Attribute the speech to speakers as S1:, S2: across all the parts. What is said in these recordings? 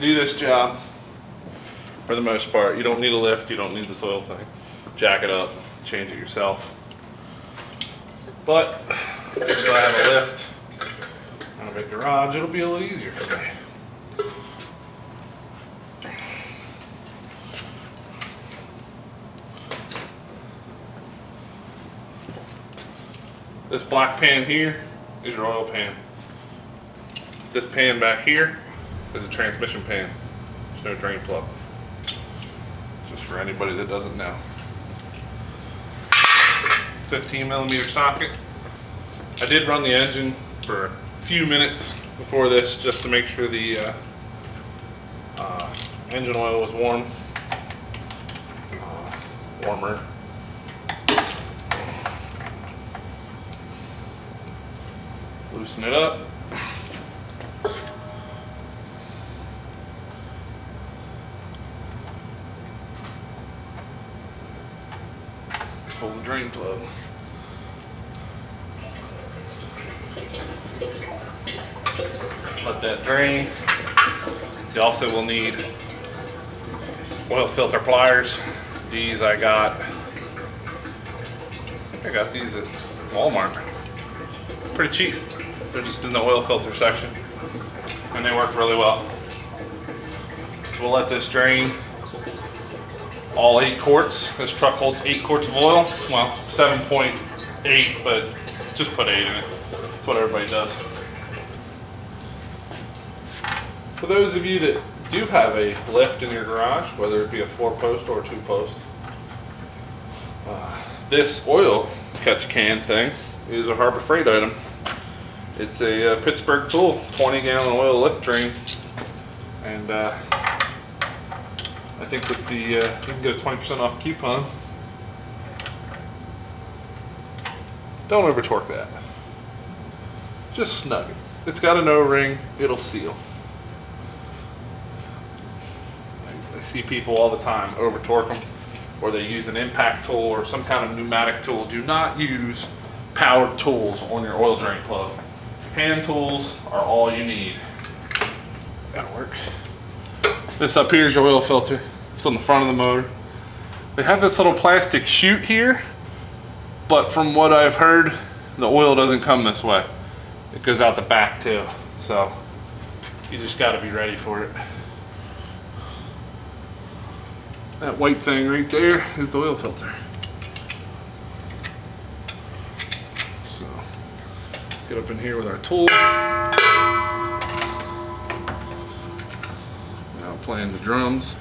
S1: do this job, for the most part, you don't need a lift, you don't need this oil thing. Jack it up, change it yourself. But if I have a lift and a big garage, it'll be a little easier for me. This black pan here is your oil pan. This pan back here is a transmission pan. There's no drain plug. Just for anybody that doesn't know. 15mm socket. I did run the engine for a few minutes before this just to make sure the engine oil was warm. Warmer. Loosen it up. Pull the drain plug. Let that drain. You also will need oil filter pliers. These I got these at Walmart. Pretty cheap. They're just in the oil filter section, and they work really well. So we'll let this drain all 8 quarts. This truck holds 8 quarts of oil. Well, 7.8, but just put 8 in it. That's what everybody does. For those of you that do have a lift in your garage, whether it be a 4-post or a 2-post, this oil catch can thing is a Harbor Freight item. It's a Pittsburgh tool, 20-gallon oil lift drain, and I think with the you can get a 20% off coupon. Don't over torque that. Just snug it. It's got an O-ring. It'll seal. I see people all the time over torque them, or they use an impact tool or some kind of pneumatic tool. Do not use powered tools on your oil drain plug. Hand tools are all you need. That'll work. This up here is your oil filter. It's on the front of the motor. They have this little plastic chute here, but from what I've heard, the oil doesn't come this way. It goes out the back too. So you just got to be ready for it. That white thing right there is the oil filter. So get up in here with our tool. Now playing the drums.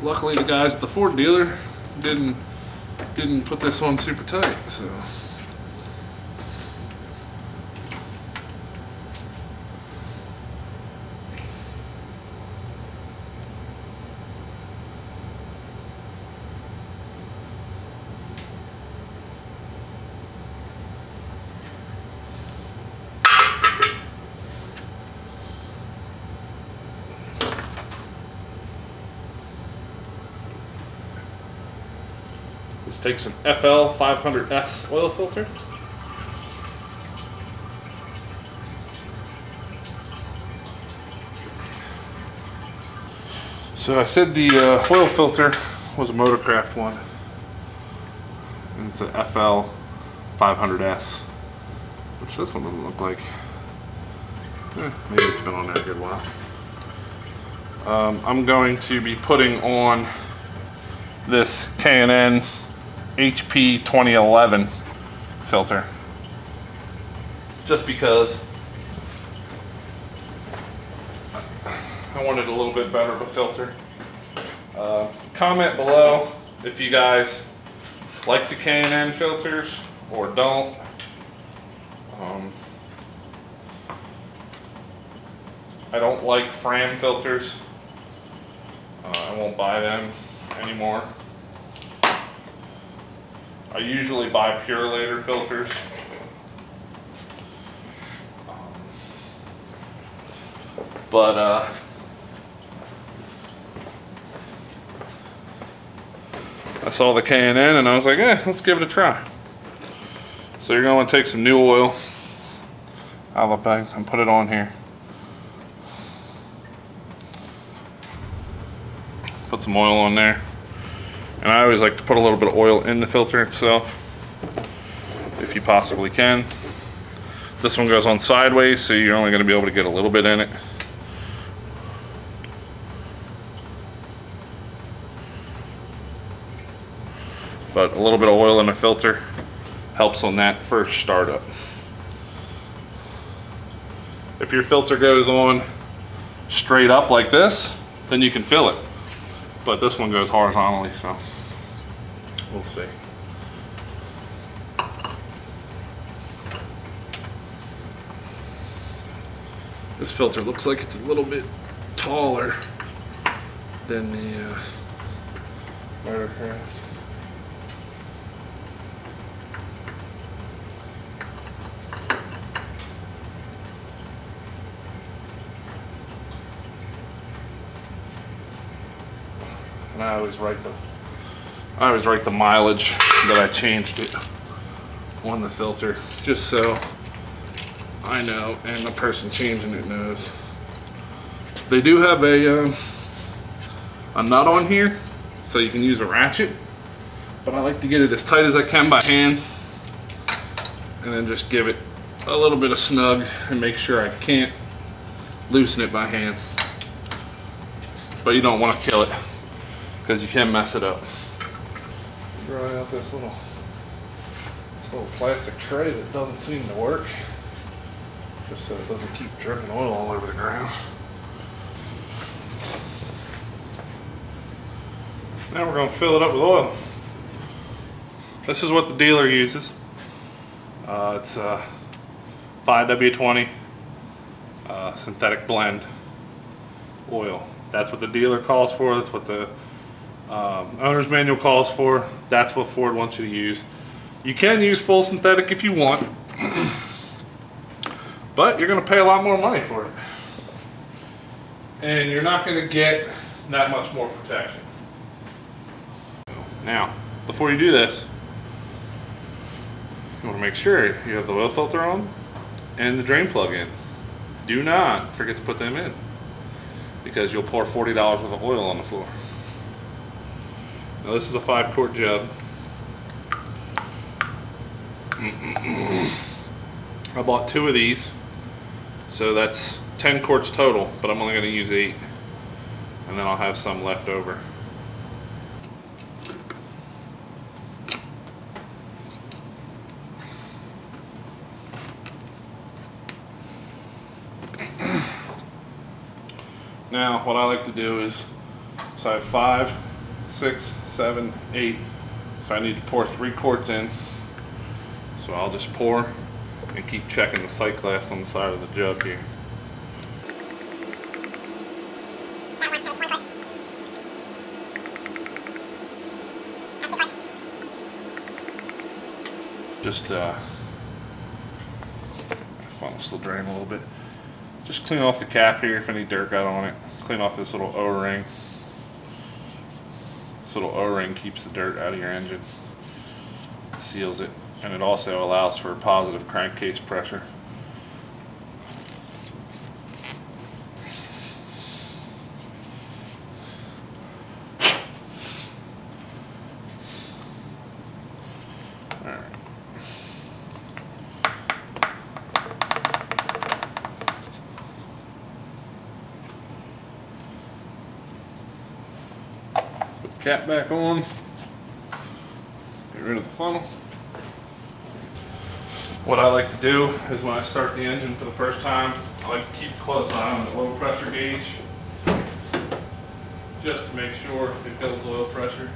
S1: Luckily the guys at the Ford dealer didn't put this on super tight, so. This takes an FL 500S oil filter. So I said the oil filter was a Motorcraft one, and it's a FL 500S, which this one doesn't look like. Maybe it's been on there a good while. I'm going to be putting on this K&N HP 2011 filter, just because I wanted a little bit better of a filter. Comment below if you guys like the K&N filters or don't. I don't like Fram filters. I won't buy them anymore. I usually buy Purelator filters. But I saw the K&N and I was like, let's give it a try. So you're going to want to take some new oil, outlet bag and put it on here. Put some oil on there. And I always like to put a little bit of oil in the filter itself, if you possibly can. This one goes on sideways, so you're only going to be able to get a little bit in it. But a little bit of oil in the filter helps on that first startup. If your filter goes on straight up like this, then you can fill it. But this one goes horizontally, so we'll see. This filter looks like it's a little bit taller than the Motorcraft. And I always write the mileage that I changed it on the filter, just so I know and the person changing it knows. They do have a nut on here, so you can use a ratchet, but I like to get it as tight as I can by hand, and then just give it a little bit of snug and make sure I can't loosen it by hand. But you don't want to kill it, because you can mess it up. Dry out this little plastic tray that doesn't seem to work, just so it doesn't keep dripping oil all over the ground. Now we're going to fill it up with oil. This is what the dealer uses. It's 5W20 synthetic blend oil. That's what the dealer calls for. That's what the owner's manual calls for. That's what Ford wants you to use. You can use full synthetic if you want, but you're going to pay a lot more money for it, and you're not going to get that much more protection. Now, before you do this, you want to make sure you have the oil filter on and the drain plug in. Do not forget to put them in, because you'll pour $40 worth of oil on the floor. Now this is a 5-quart jug. I bought 2 of these, so that's 10 quarts total, but I'm only going to use 8, and then I'll have some left over. Now what I like to do is, so I have 5, 6, 7, 8, so I need to pour 3 quarts in. So I'll just pour and keep checking the sight glass on the side of the jug here. Just funnel's still draining a little bit. Just clean off the cap here if any dirt got on it. Clean off this little O-ring. This little O-ring keeps the dirt out of your engine, seals it, and it also allows for positive crankcase pressure. Cap back on, get rid of the funnel. What I like to do is when I start the engine for the first time, I like to keep a close eye on the oil pressure gauge, just to make sure it builds oil pressure.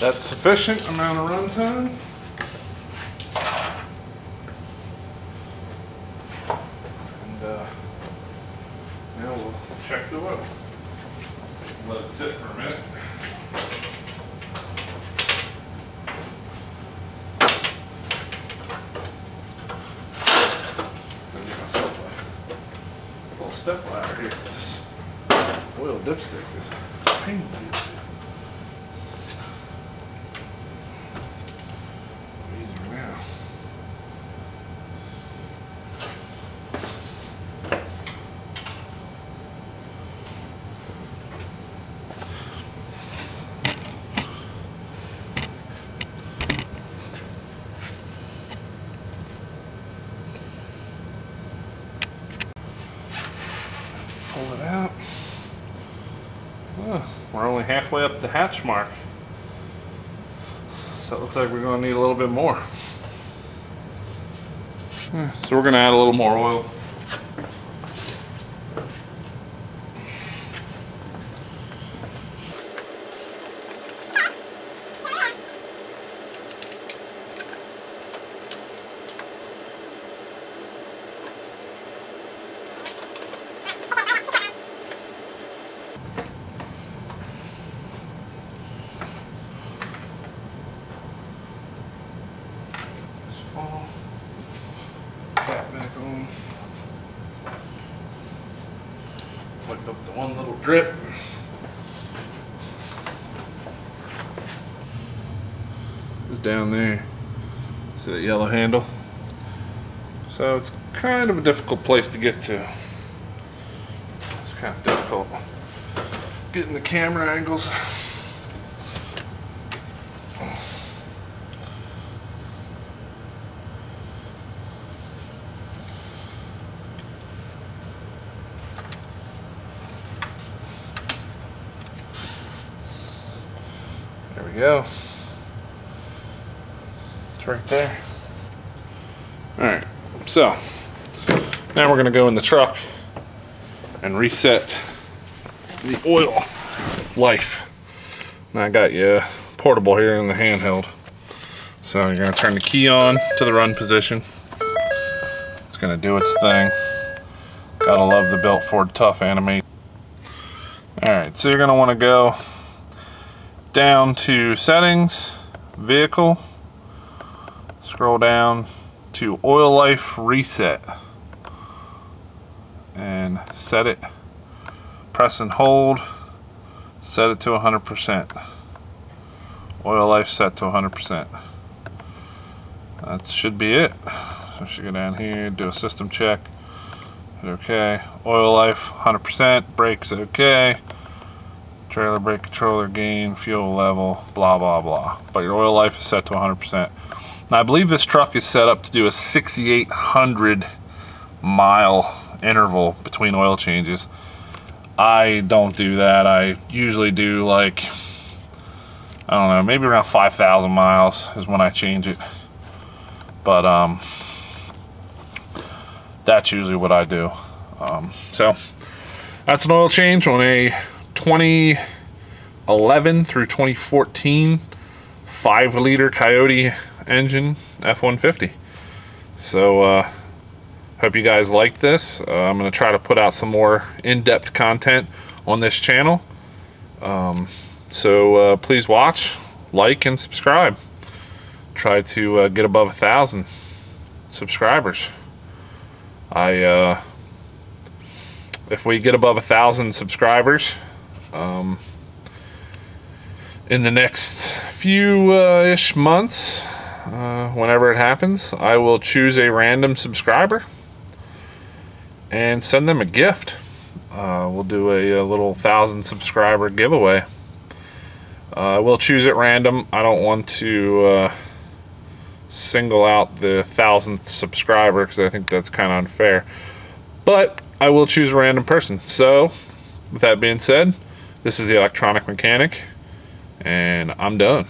S1: That's sufficient amount of runtime. And now we'll check the oil. Let it sit for a minute. I'll get myself a little step ladder here. This oil dipstick is a pain to use. Easier now. Pull it out. Oh, we're only halfway up the hatch mark. So it looks like we're going to need a little bit more. So we're going to add a little more oil. Cap back on. Wipe up the one little drip. It's down there. See that yellow handle? So it's kind of a difficult place to get to. It's kind of difficult getting the camera angles. There we go. It's right there. Alright, so now we're going to go in the truck and reset the oil life. And I got you portable here in the handheld. So you're going to turn the key on to the run position. It's going to do its thing. Gotta love the built Ford Tough animation. Alright, so you're going to want to go down to settings, vehicle, scroll down to oil life reset and set it, press and hold, set it to 100%. Oil life set to 100%. That should be it. So I should go down here, do a system check, hit OK, oil life 100%, brakes OK, trailer brake controller gain, fuel level, blah blah blah. But your oil life is set to 100%. Now I believe this truck is set up to do a 6,800 mile interval between oil changes. I don't do that. I usually do like, I don't know, maybe around 5,000 miles is when I change it. But that's usually what I do. So that's an oil change on a 2011 through 2014 5-liter Coyote engine F150. So hope you guys like this. I'm going to try to put out some more in-depth content on this channel. So please watch, like, and subscribe. Try to get above 1,000 subscribers. If we get above 1,000 subscribers in the next few ish months, whenever it happens, I will choose a random subscriber and send them a gift. We'll do a little 1,000 subscriber giveaway. We'll choose at random. I don't want to single out the 1,000th subscriber because I think that's kind of unfair. But I will choose a random person. So, with that being said, this is the Electronic Mechanic, and I'm done.